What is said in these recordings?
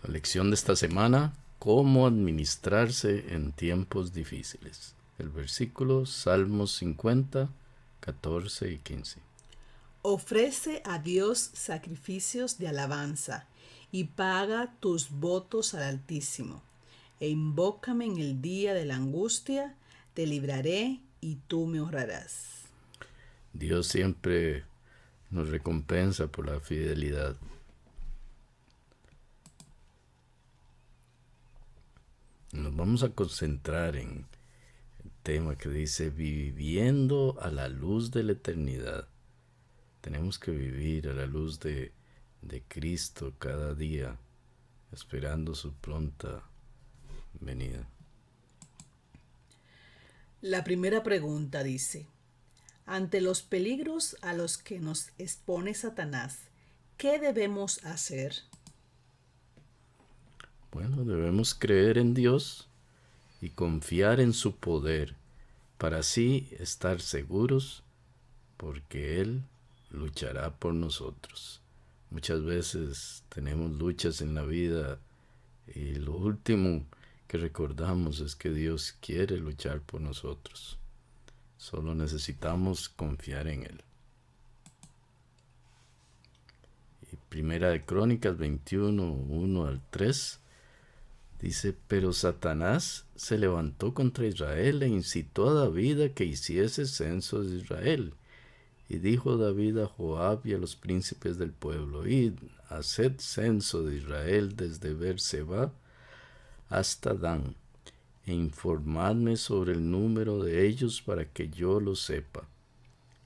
La lección de esta semana, cómo administrarse en tiempos difíciles. El versículo, Salmos 50, 14 y 15. Ofrece a Dios sacrificios de alabanza y paga tus votos al Altísimo. E invócame en el día de la angustia, te libraré y tú me honrarás. Dios siempre nos recompensa por la fidelidad. Nos vamos a concentrar en el tema que dice viviendo a la luz de la eternidad. Tenemos que vivir a la luz de Cristo cada día, esperando su pronta venida. La primera pregunta dice, ante los peligros a los que nos expone Satanás, ¿qué debemos hacer? Bueno, debemos creer en Dios y confiar en su poder para así estar seguros porque Él luchará por nosotros. Muchas veces tenemos luchas en la vida y lo último que recordamos es que Dios quiere luchar por nosotros. Solo necesitamos confiar en Él. Y Primera de Crónicas 21, 1 al 3 dice, pero Satanás se levantó contra Israel e incitó a David a que hiciese censo de Israel. Y dijo David a Joab y a los príncipes del pueblo, id, haced censo de Israel desde Beerseba hasta Dan, e informadme sobre el número de ellos para que yo lo sepa.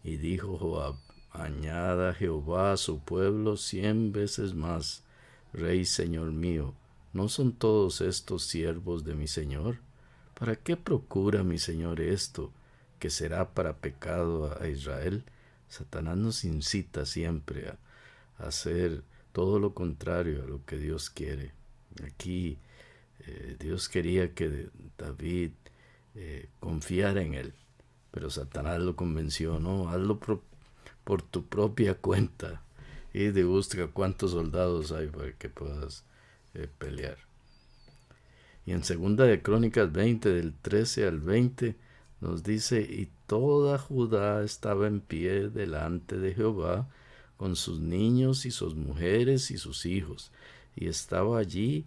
Y dijo Joab, añada Jehová a su pueblo 100 veces más, Rey Señor mío, ¿no son todos estos siervos de mi Señor? ¿Para qué procura mi Señor esto, que será para pecado a Israel? Satanás nos incita siempre a hacer todo lo contrario a lo que Dios quiere. Aquí Dios quería que David confiara en él, pero Satanás lo convenció, no, hazlo por tu propia cuenta y de busca cuántos soldados hay para que puedas pelear. Y en segunda de Crónicas 20, del 13 al 20, nos dice, y toda Judá estaba en pie delante de Jehová, con sus niños y sus mujeres y sus hijos. Y estaba allí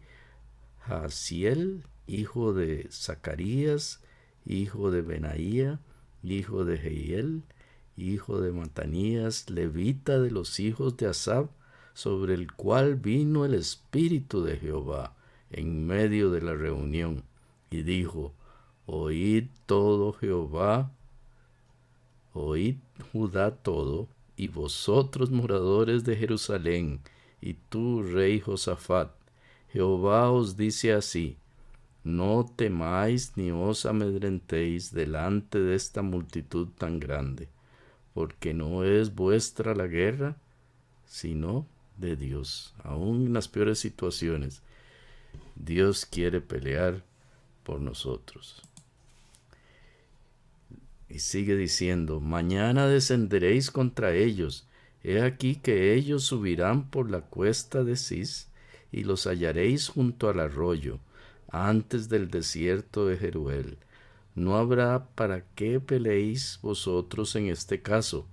Jaasiel, hijo de Zacarías, hijo de Benaía, hijo de Jehiel, hijo de Matanías, levita de los hijos de Asaf, sobre el cual vino el Espíritu de Jehová en medio de la reunión, y dijo, oíd todo Jehová, oíd Judá todo, y vosotros moradores de Jerusalén, y tú, rey Josafat, Jehová os dice así, no temáis ni os amedrentéis delante de esta multitud tan grande, porque no es vuestra la guerra, sino de Dios. Aún en las peores situaciones, Dios quiere pelear por nosotros. Y sigue diciendo, mañana descenderéis contra ellos. He aquí que ellos subirán por la cuesta de Cis, y los hallaréis junto al arroyo, antes del desierto de Jeruel. No habrá para qué peleéis vosotros en este caso.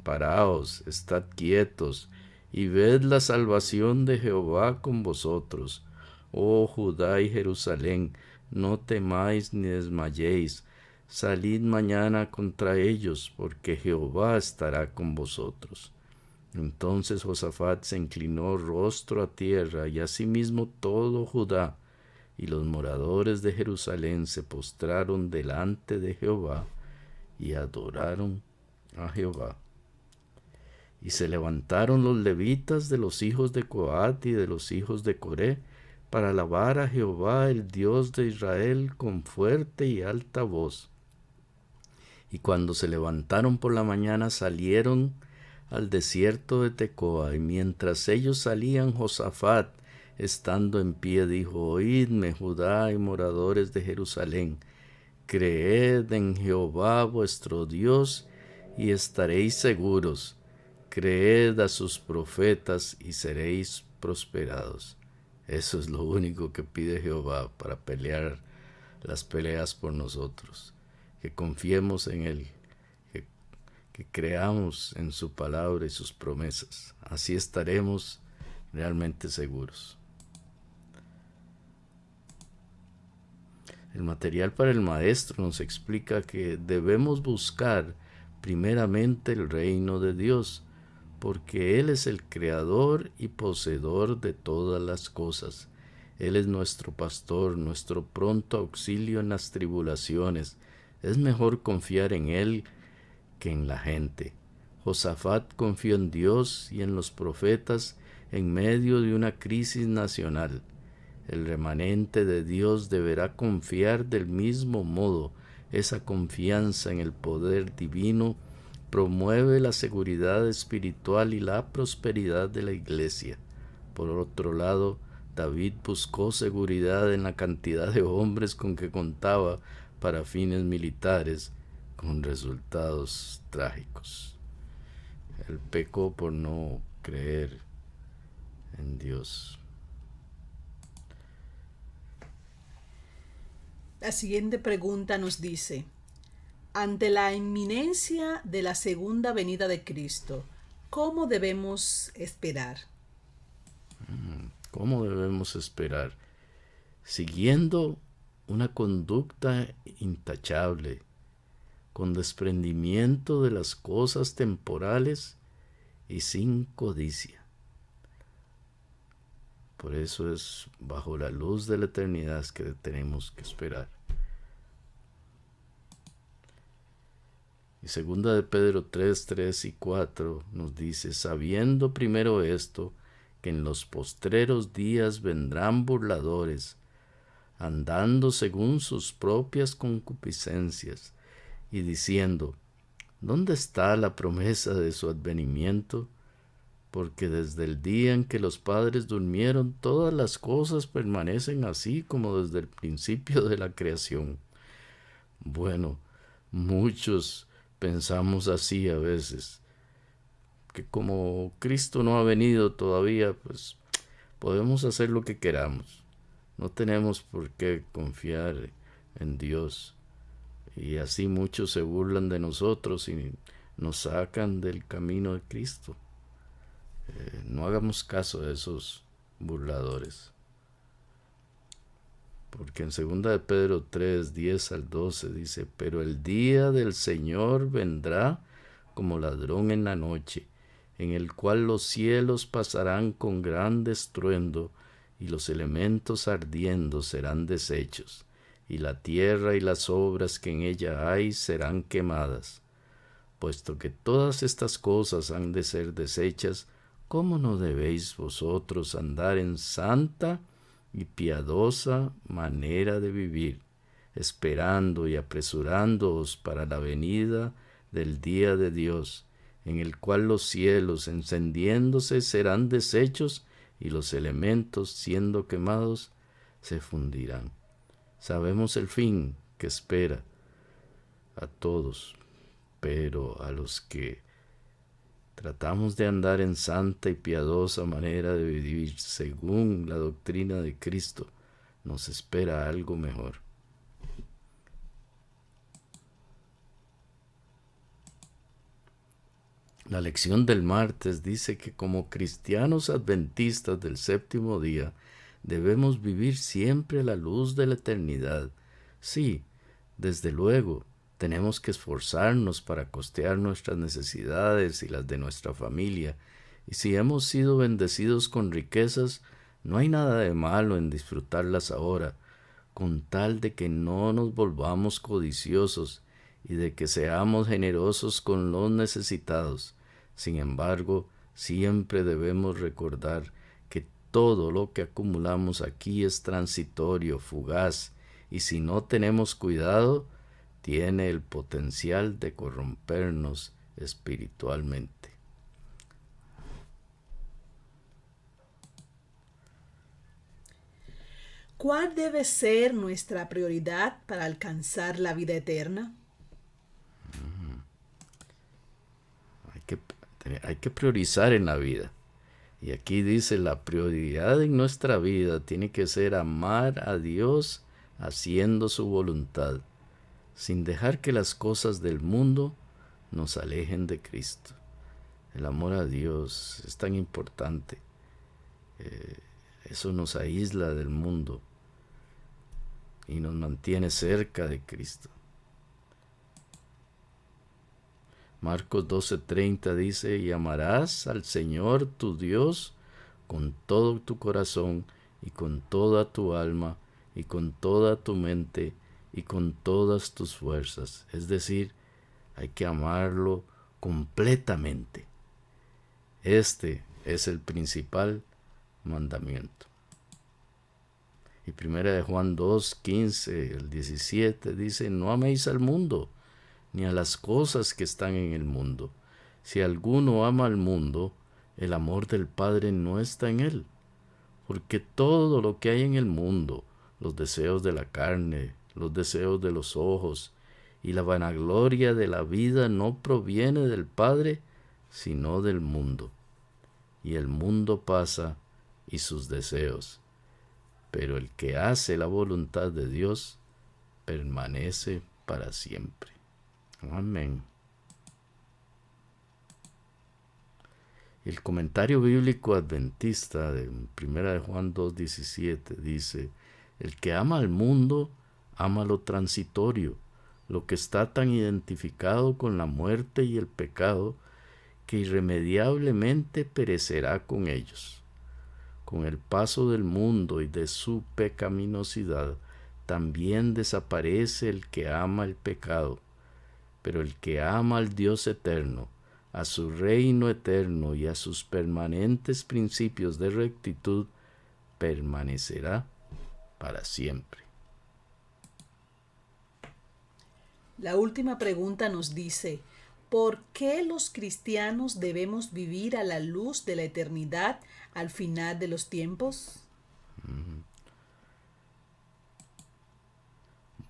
Paraos, estad quietos, y ved la salvación de Jehová con vosotros. Oh Judá y Jerusalén, no temáis ni desmayéis. Salid mañana contra ellos, porque Jehová estará con vosotros. Entonces Josafat se inclinó rostro a tierra, y asimismo todo Judá, y los moradores de Jerusalén se postraron delante de Jehová, y adoraron a Jehová. Y se levantaron los levitas de los hijos de Coat y de los hijos de Coré, para alabar a Jehová, el Dios de Israel, con fuerte y alta voz. Y cuando se levantaron por la mañana, salieron al desierto de Tecoa, y mientras ellos salían, Josafat, estando en pie, dijo, oídme, Judá y moradores de Jerusalén, creed en Jehová vuestro Dios, y estaréis seguros. Creed a sus profetas, y seréis prosperados. Eso es lo único que pide Jehová para pelear las peleas por nosotros. Que confiemos en Él, que creamos en su palabra y sus promesas. Así estaremos realmente seguros. El material para el maestro nos explica que debemos buscar primeramente el reino de Dios, porque Él es el creador y poseedor de todas las cosas. Él es nuestro pastor, nuestro pronto auxilio en las tribulaciones. Es mejor confiar en Él que en la gente. Josafat confió en Dios y en los profetas en medio de una crisis nacional. El remanente de Dios deberá confiar del mismo modo. Esa confianza en el poder divino promueve la seguridad espiritual y la prosperidad de la iglesia. Por otro lado, David buscó seguridad en la cantidad de hombres con que contaba para fines militares, con resultados trágicos. Él pecó por no creer en Dios. La siguiente pregunta nos dice: ante la inminencia de la segunda venida de Cristo, ¿cómo debemos esperar? ¿Cómo debemos esperar? Siguiendo una conducta intachable, con desprendimiento de las cosas temporales y sin codicia. Por eso es bajo la luz de la eternidad que tenemos que esperar. Y segunda de Pedro 3, 3 y 4 nos dice: sabiendo primero esto, que en los postreros días vendrán burladores, andando según sus propias concupiscencias, y diciendo: ¿dónde está la promesa de su advenimiento? Porque desde el día en que los padres durmieron, todas las cosas permanecen así como desde el principio de la creación. Bueno, muchos pensamos así a veces, que como Cristo no ha venido todavía, pues podemos hacer lo que queramos. No tenemos por qué confiar en Dios. Y así muchos se burlan de nosotros y nos sacan del camino de Cristo. No hagamos caso de esos burladores. Porque en 2 de Pedro 3, 10 al 12 dice: pero el día del Señor vendrá como ladrón en la noche, en el cual los cielos pasarán con gran estruendo, y los elementos ardiendo serán deshechos, y la tierra y las obras que en ella hay serán quemadas. Puesto que todas estas cosas han de ser deshechas, ¿cómo no debéis vosotros andar en santa y piadosa manera de vivir, esperando y apresurándoos para la venida del día de Dios, en el cual los cielos encendiéndose serán deshechos y los elementos siendo quemados se fundirán? Sabemos el fin que espera a todos, pero a los que tratamos de andar en santa y piadosa manera de vivir según la doctrina de Cristo, nos espera algo mejor. La lección del martes dice que como cristianos adventistas del séptimo día debemos vivir siempre a la luz de la eternidad. Sí, desde luego, tenemos que esforzarnos para costear nuestras necesidades y las de nuestra familia, y si hemos sido bendecidos con riquezas, no hay nada de malo en disfrutarlas ahora, con tal de que no nos volvamos codiciosos y de que seamos generosos con los necesitados. Sin embargo, siempre debemos recordar que todo lo que acumulamos aquí es transitorio, fugaz, y si no tenemos cuidado, tiene el potencial de corrompernos espiritualmente. ¿Cuál debe ser nuestra prioridad para alcanzar la vida eterna? Hay que priorizar en la vida. Y aquí dice, la prioridad en nuestra vida tiene que ser amar a Dios haciendo su voluntad, sin dejar que las cosas del mundo nos alejen de Cristo. El amor a Dios es tan importante. Eso nos aísla del mundo y nos mantiene cerca de Cristo. Marcos 12:30 dice, y amarás al Señor tu Dios con todo tu corazón y con toda tu alma y con toda tu mente y con todas tus fuerzas. Es decir, hay que amarlo completamente. Este es el principal mandamiento. Y 1 Juan 2:15 al 17 dice, no améis al mundo, ni a las cosas que están en el mundo. Si alguno ama al mundo, el amor del Padre no está en él. Porque todo lo que hay en el mundo, los deseos de la carne, los deseos de los ojos y la vanagloria de la vida no proviene del Padre, sino del mundo. Y el mundo pasa y sus deseos. Pero el que hace la voluntad de Dios permanece para siempre. Amén. El comentario bíblico adventista de 1 Juan 2:17 dice, el que ama al mundo, ama lo transitorio, lo que está tan identificado con la muerte y el pecado, que irremediablemente perecerá con ellos. Con el paso del mundo y de su pecaminosidad, también desaparece el que ama el pecado, pero el que ama al Dios eterno, a su reino eterno y a sus permanentes principios de rectitud, permanecerá para siempre. La última pregunta nos dice, ¿por qué los cristianos debemos vivir a la luz de la eternidad al final de los tiempos?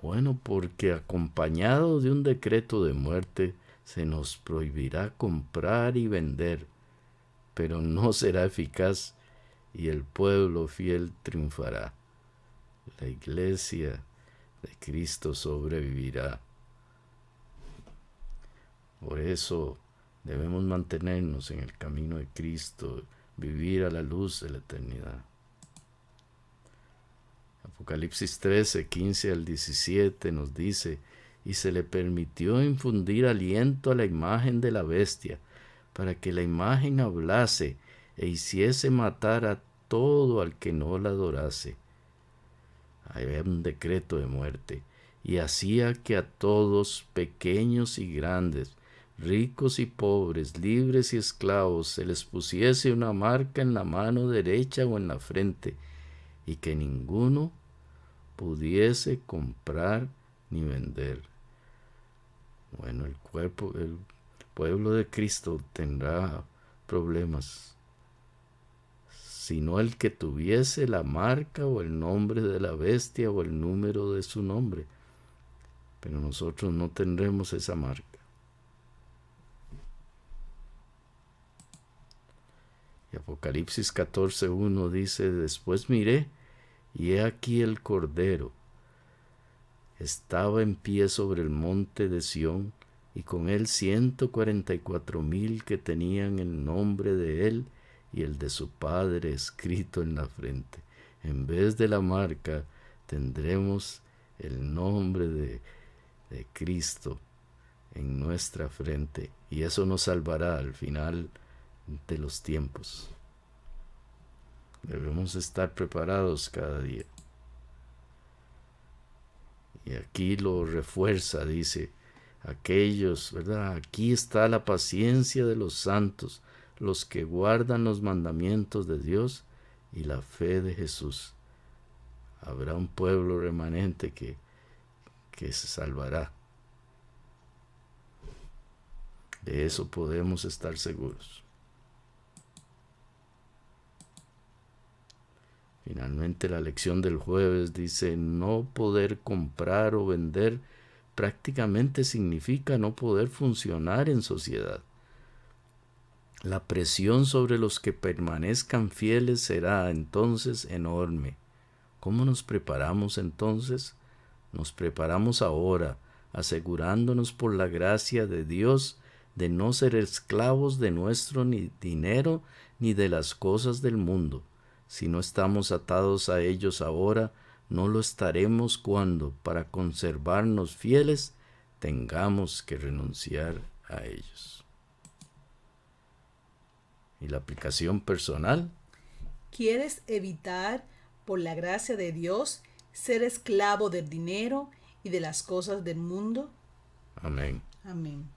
Bueno, porque acompañado de un decreto de muerte, se nos prohibirá comprar y vender, pero no será eficaz y el pueblo fiel triunfará. La iglesia de Cristo sobrevivirá. Por eso debemos mantenernos en el camino de Cristo, vivir a la luz de la eternidad. Apocalipsis 13:15 al 17 nos dice, y se le permitió infundir aliento a la imagen de la bestia, para que la imagen hablase e hiciese matar a todo al que no la adorase. Había un decreto de muerte, y hacía que a todos, pequeños y grandes, ricos y pobres, libres y esclavos, se les pusiese una marca en la mano derecha o en la frente, y que ninguno pudiese comprar ni vender. Bueno, el pueblo de Cristo tendrá problemas, sino el que tuviese la marca o el nombre de la bestia o el número de su nombre. Pero nosotros no tendremos esa marca. Y Apocalipsis 14:1 dice, después miré, y he aquí el Cordero. Estaba en pie sobre el monte de Sión, y con él 144,000 que tenían el nombre de él y el de su Padre escrito en la frente. En vez de la marca, tendremos el nombre de Cristo en nuestra frente, y eso nos salvará al final de los tiempos. Debemos estar preparados cada día. Y aquí lo refuerza, dice, aquellos, ¿verdad? Aquí está la paciencia de los santos, los que guardan los mandamientos de Dios y la fe de Jesús. Habrá un pueblo remanente que se salvará. De eso podemos estar seguros. Finalmente, la lección del jueves dice, no poder comprar o vender prácticamente significa no poder funcionar en sociedad. La presión sobre los que permanezcan fieles será entonces enorme. ¿Cómo nos preparamos entonces? Nos preparamos ahora, asegurándonos por la gracia de Dios de no ser esclavos de nuestro ni dinero ni de las cosas del mundo. Si no estamos atados a ellos ahora, no lo estaremos cuando, para conservarnos fieles, tengamos que renunciar a ellos. ¿Y la aplicación personal? ¿Quieres evitar, por la gracia de Dios, ser esclavo del dinero y de las cosas del mundo? Amén. Amén.